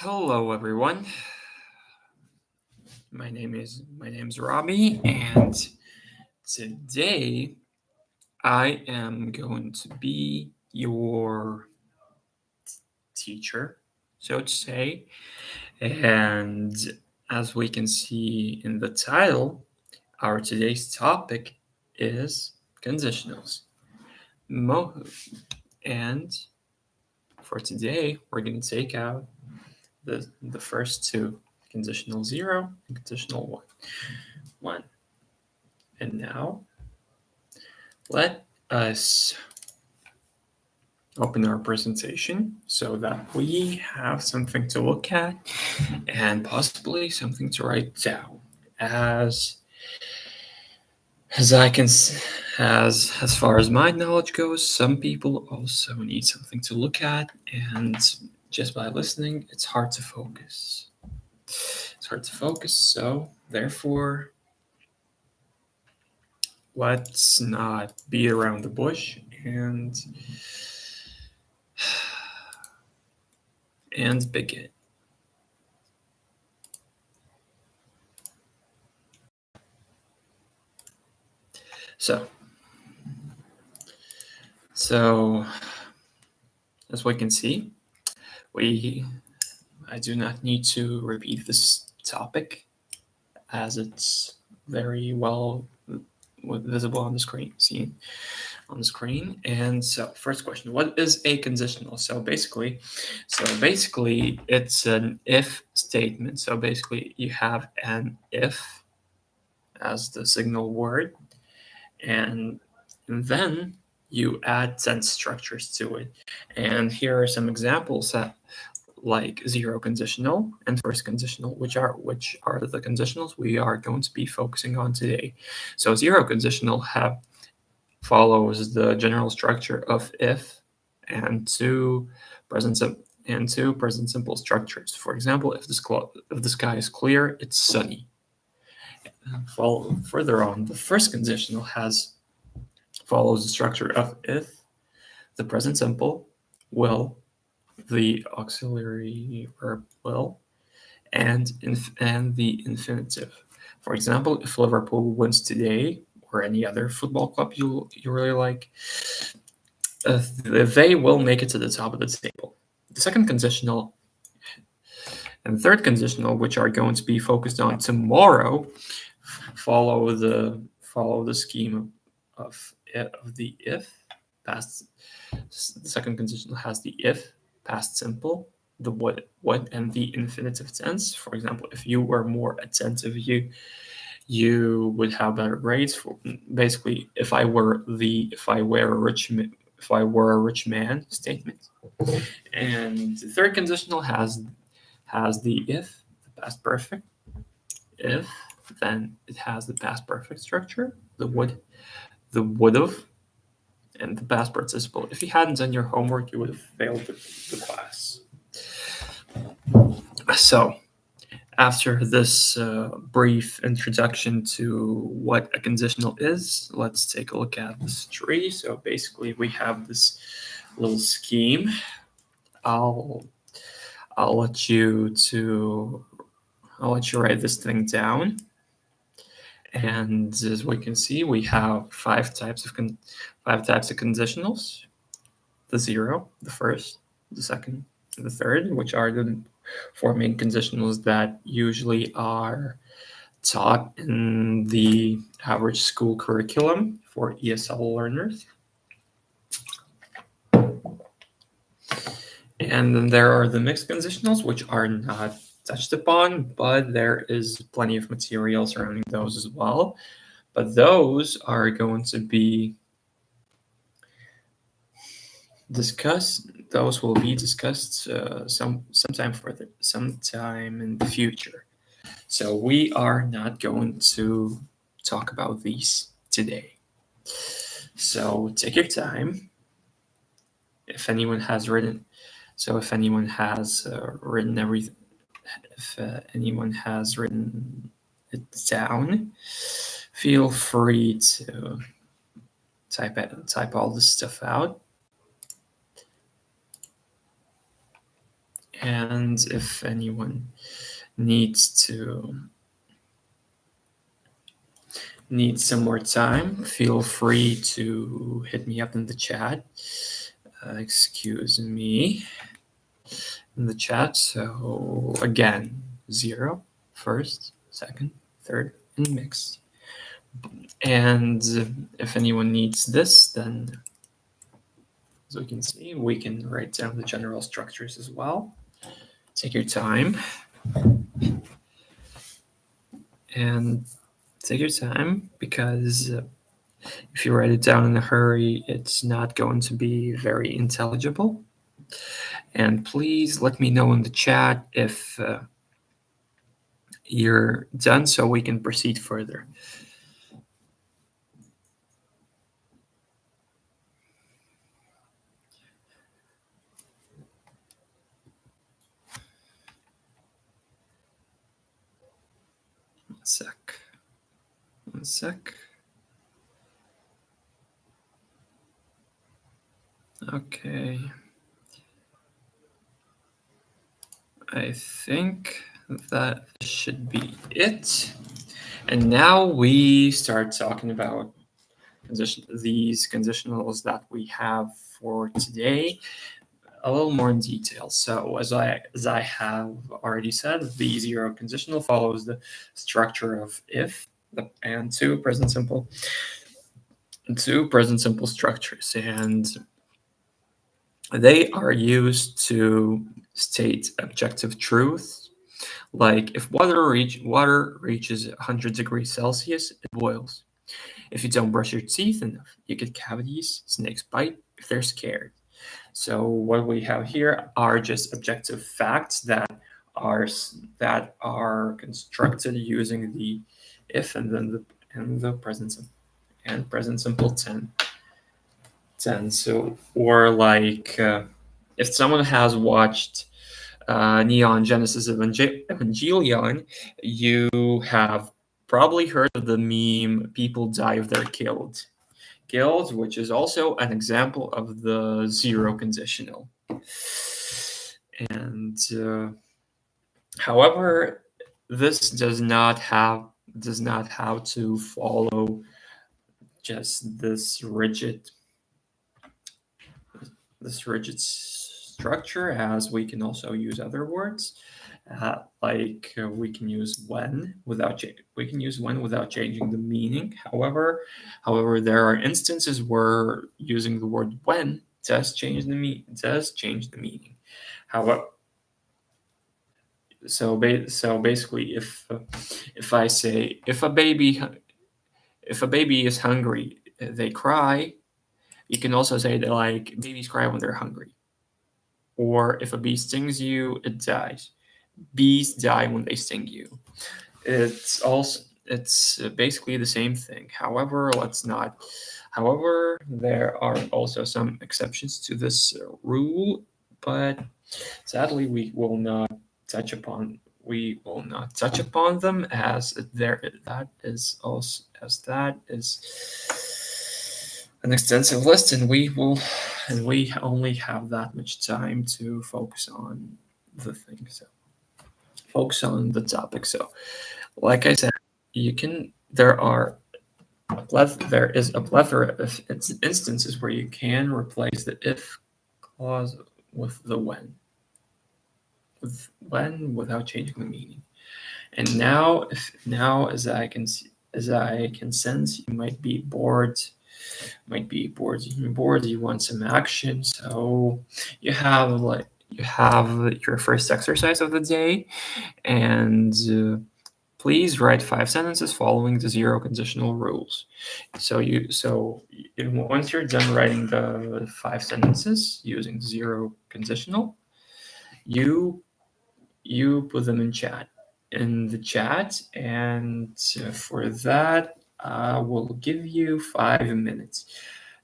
Hello, everyone. My name's Robbie, and today I am going to be your teacher, so to say. And as we can see in the title, our today's topic is conditionals. And for today, we're going to take out the first two, conditional 0 and conditional 1. And now let us open our presentation so that we have something to look at and possibly something to write down. As I can as far as my knowledge goes, some people also need something to look at, and just by listening, it's hard to focus. So therefore, let's not beat around the bush and begin. So as we can see, I do not need to repeat this topic as it's very well visible on the screen, seen on the screen. And so first question, what is a conditional? So basically it's an if statement. So basically you have an if as the signal word, and then you add sentence structures to it. And here are some examples like zero conditional and first conditional, which are the conditionals we are going to be focusing on today. So zero conditional follows the general structure of if and two present simple structures. For example, if the sky is clear, it's sunny. Further on, the first conditional follows the structure of if, the present simple, will, the auxiliary verb will, and the infinitive. For example, if Liverpool wins today, or any other football club you really like, they will make it to the top of the table. The second conditional and third conditional, which are going to be focused on tomorrow, follow the scheme of the if past. The second conditional has the if past simple, the what, and the infinitive tense. For example, if you were more attentive, you would have better grades. For basically, if I were a rich man statement. And the third conditional has the if, the past perfect. If, then it has the past perfect structure, the would've, and the past participle. If you hadn't done your homework, you would have failed the class. So, after this brief introduction to what a conditional is, let's take a look at this tree. So basically, we have this little scheme. I'll let you write this thing down. And as we can see, we have five types of conditionals: the zero, the first, the second, the third, which are the four main conditionals that usually are taught in the average school curriculum for ESL learners. And then there are the mixed conditionals, which are not touched upon, but there is plenty of material surrounding those as well. But those are going to be discussed. Those will be discussed sometime in the future. So we are not going to talk about these today. So take your time. If anyone has written everything, if anyone has written it down, feel free to type all this stuff out. And if anyone needs some more time, feel free to hit me up in the chat. Excuse me, in the chat. So again, 0, first, second, third, and mixed. And if anyone needs this, then as we can see, we can write down the general structures as well. Take your time. And take your time, because if you write it down in a hurry, it's not going to be very intelligible. And please let me know in the chat if you're done so we can proceed further. One sec. Okay. I think that should be it. And now we start talking about these conditionals that we have for today a little more in detail. So as I have already said, the 0 conditional follows the structure of if and two present simple structures, and they are used to state objective truths, like if water reaches 100 degrees Celsius, it boils. If you don't brush your teeth enough, you get cavities. Snakes bite if they're scared. So what we have here are just objective facts that are constructed using the if and then the present simple tense. So, or like if someone has watched Neon Genesis Evangelion, you have probably heard of the meme "People die if they're killed." Which is also an example of the 0 conditional. And however, this does not have to follow just this rigid structure, as we can also use other words. We can use when without changing the meaning. However, there are instances where using the word when does change the meaning. However, so basically, if I say if a baby is hungry, they cry. You can also say that like babies cry when they're hungry. Or if a bee stings you, it dies. Bees die when they sting you. It's basically the same thing. However, there are also some exceptions to this rule, but sadly we will not touch upon them, as that is an extensive list, and we only have that much time to focus on the thing. So focus on the topic. So, like I said, there is a plethora of instances where you can replace the if clause with the when, without changing the meaning. And now, as I can sense, you might be bored. You want some action. So you have your first exercise of the day, and please write 5 sentences following the 0 conditional rules. So once you're done writing the 5 sentences using the 0 conditional, you put them in the chat, and for that I will give you 5 minutes.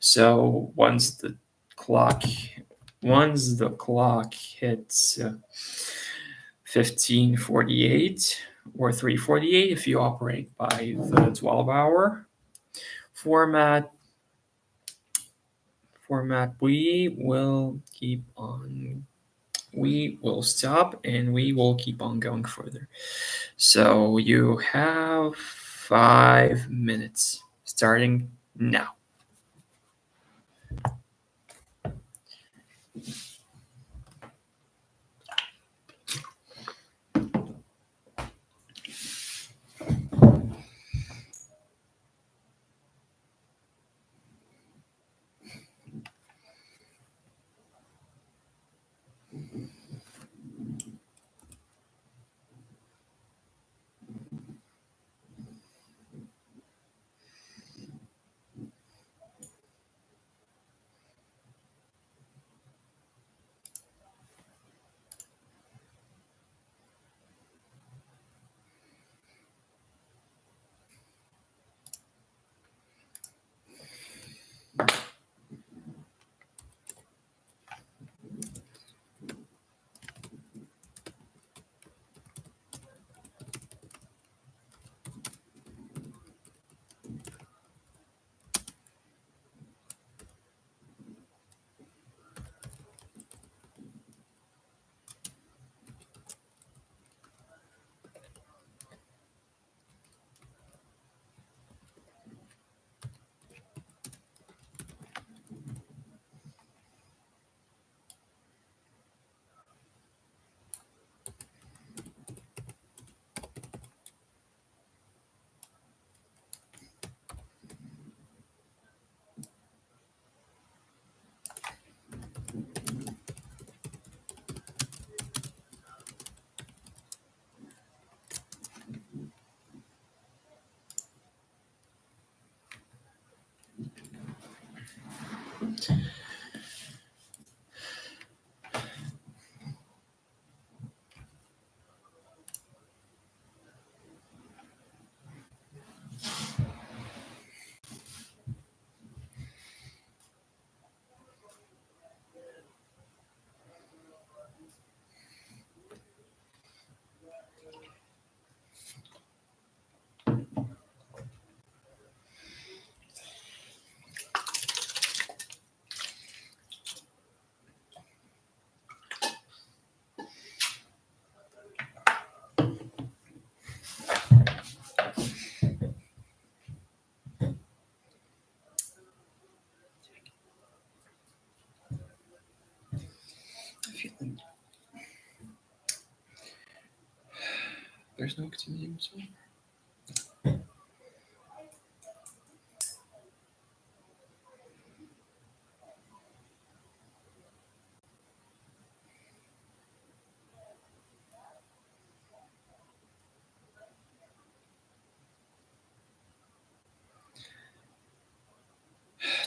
So once the clock hits 15:48 or 3:48, if you operate by the 12-hour format, we will keep on we will stop and we will keep on going further. So you have 5 minutes starting now. There's no continuing.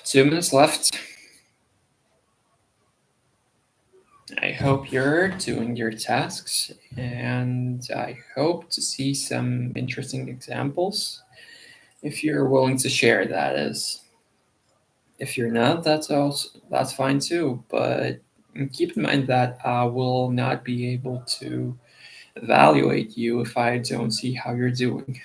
2 minutes left. I hope you're doing your tasks, and I hope to see some interesting examples. If you're willing to share, that is. If you're not, that's fine too. But keep in mind that I will not be able to evaluate you if I don't see how you're doing.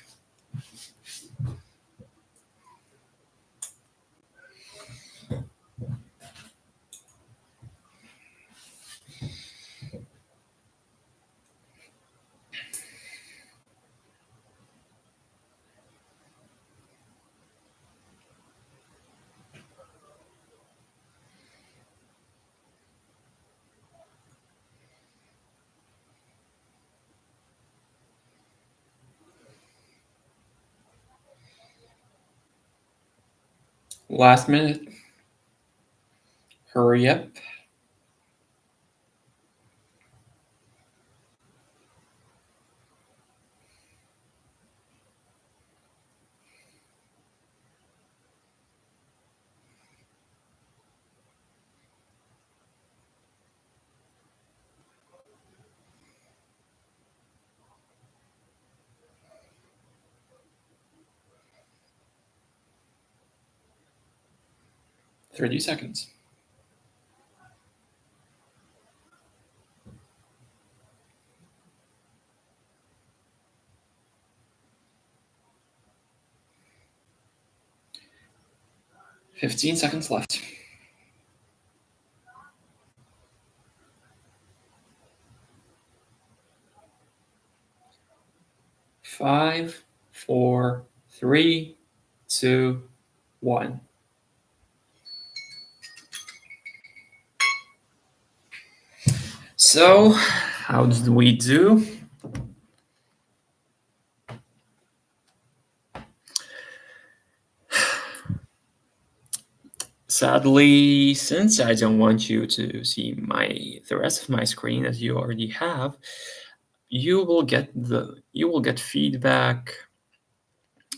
Last minute, hurry up. 30 seconds. 15 seconds left. 5, 4, 3, 2, 1. So, how did we do? Sadly, since I don't want you to see the rest of my screen as you already have, you will get feedback.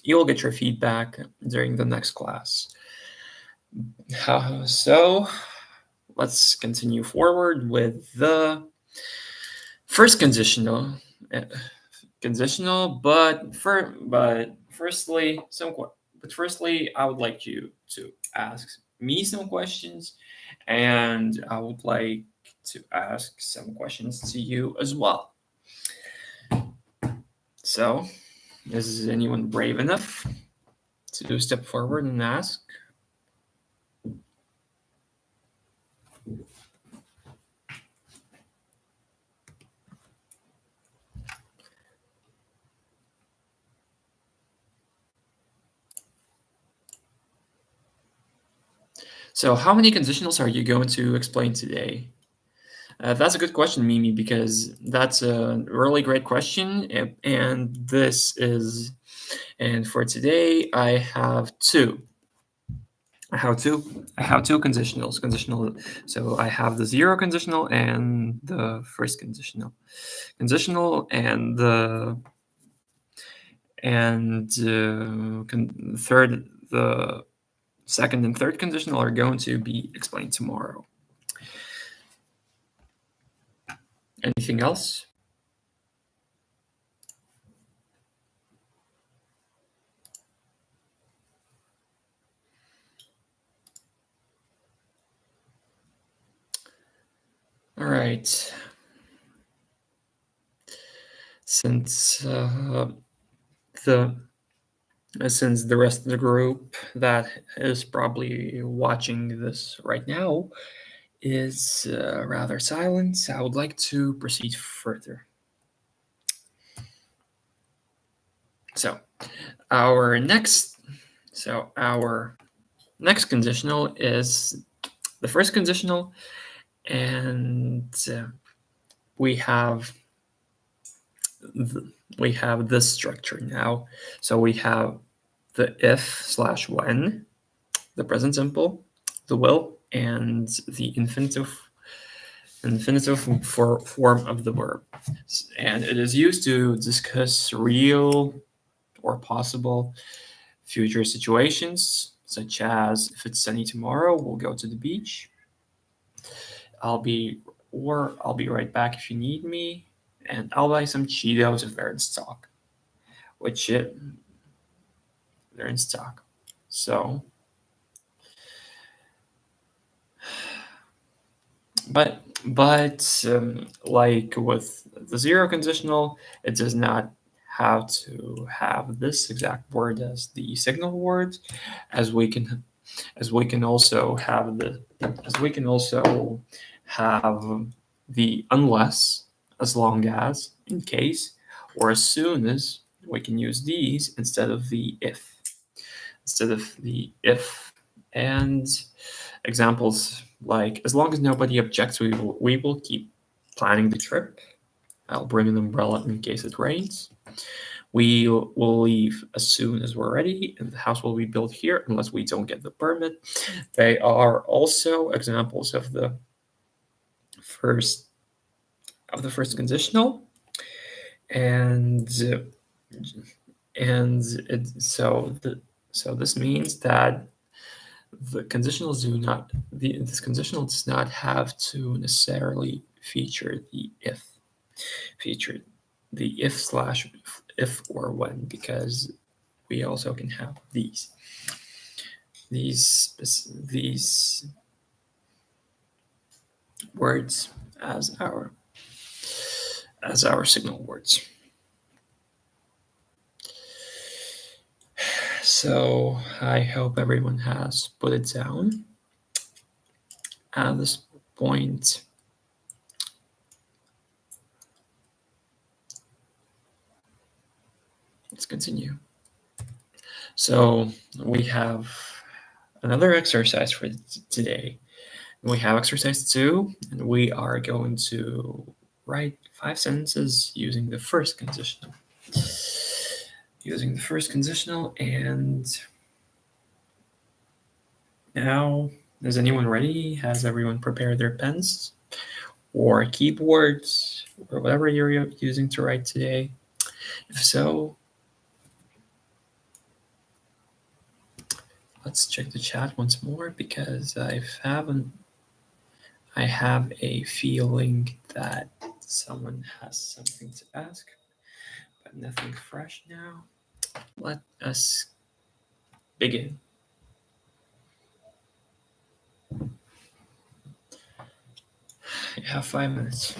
You will get your feedback during the next class. So, let's continue forward with the first conditional. But firstly, I would like you to ask me some questions, and I would like to ask some questions to you as well. So, is anyone brave enough to step forward and ask? So, how many conditionals are you going to explain today? That's a good question, Mimi, because that's a really great question. And for today, I have two. I have two conditionals. So I have the zero conditional and the first conditional. Conditional and the third, the second and third conditional are going to be explained tomorrow. Anything else? All right. Since the rest of the group that is probably watching this right now is rather silent, I would like to proceed further. So our next conditional is the first conditional, and we have this structure now. So we have the if/when, the present simple, the will, and the infinitive form of the verb. And it is used to discuss real or possible future situations, such as if it's sunny tomorrow, we'll go to the beach. I'll be right back if you need me, and I'll buy some Cheetos if they're in stock. They're in stock. So, but like with the zero conditional, it does not have to have this exact word as the signal word, as we can also have the unless, as long as, in case, or as soon as. We can use these instead of the if. And examples like, as long as nobody objects, we will keep planning the trip. I'll bring an umbrella in case it rains. We will leave as soon as we're ready, and the house will be built here unless we don't get the permit. They are also examples of the first conditional, and so this means that the conditionals this conditional does not have to necessarily feature the if or when, because we also can have these words as our signal words. So I hope everyone has put it down at this point. let's continue. So we have another exercise for today. We have exercise 2, and we are going to write 5 sentences using the first conditional. And now, is anyone ready? Has everyone prepared their pens or keyboards or whatever you're using to write today? If so, let's check the chat once more, because I have a feeling that someone has something to ask, but nothing fresh now. Let us begin. You have 5 minutes.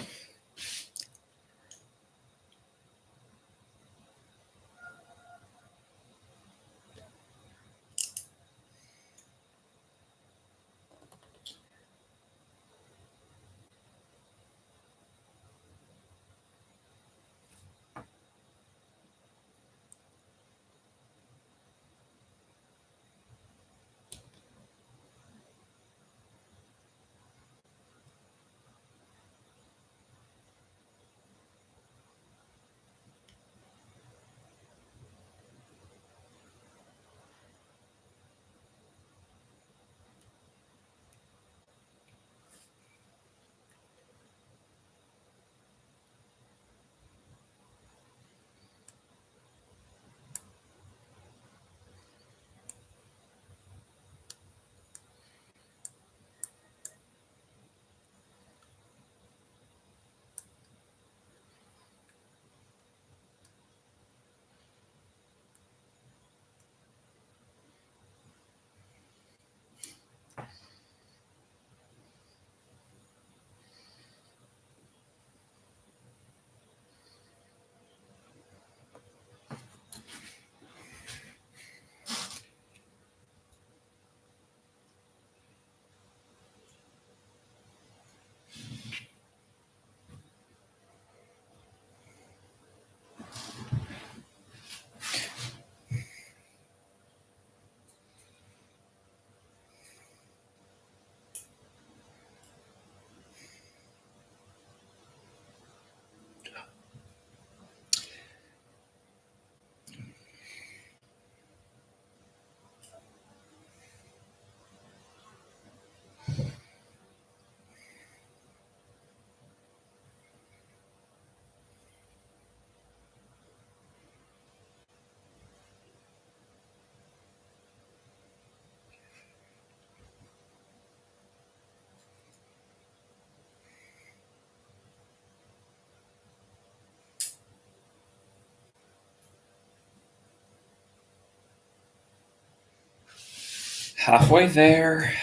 Halfway there.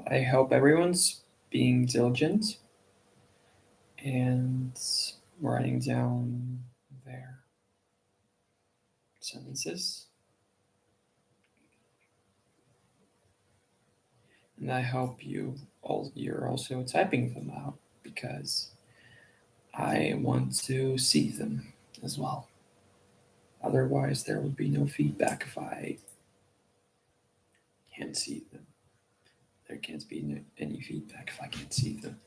I hope everyone's being diligent and writing down their sentences. And I hope you're also typing them out, because I want to see them as well. Otherwise, there will be no feedback if I can't see them. There can't be any feedback if I can't see them.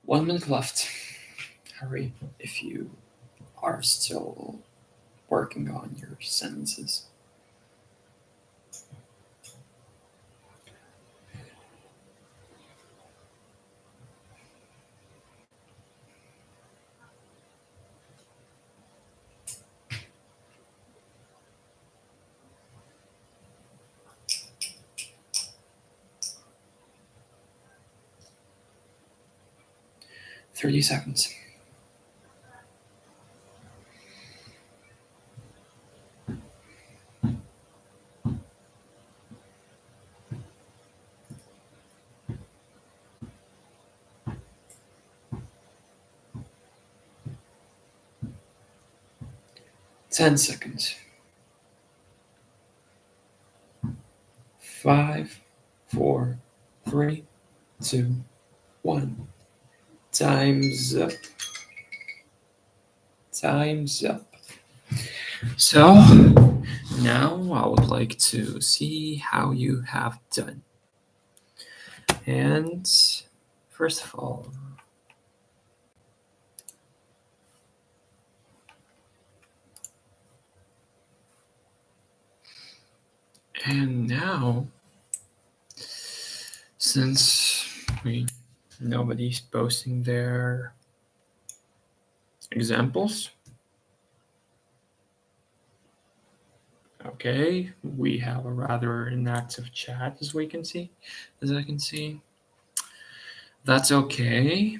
One minute left. Hurry if you are still working on your sentences. 30 seconds. Ten seconds. 5, 4, 3, 2, 1. Time's up. Time's up. So, now I would like to see how you have done. And first of all, and now, since nobody's posting their examples, okay, we have a rather inactive chat as I can see. That's okay.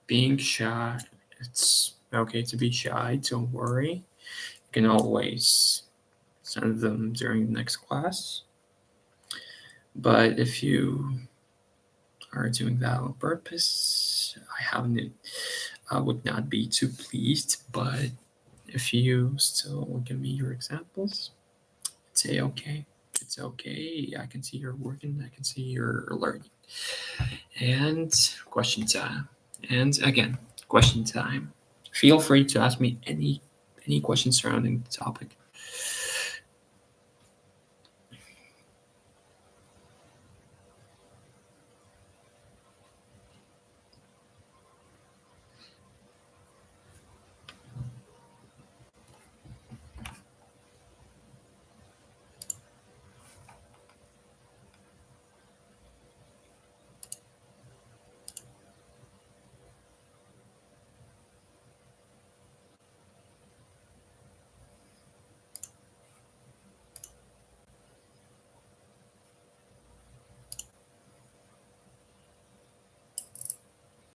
Being shy, it's okay to be shy. Don't worry. You can always send them during the next class. But if you are doing that on purpose, I would not be too pleased. But if you still give me your examples, say okay. It's okay. I can see you're working. I can see you're learning. And question time. And again, question time. Feel free to ask me any questions surrounding the topic.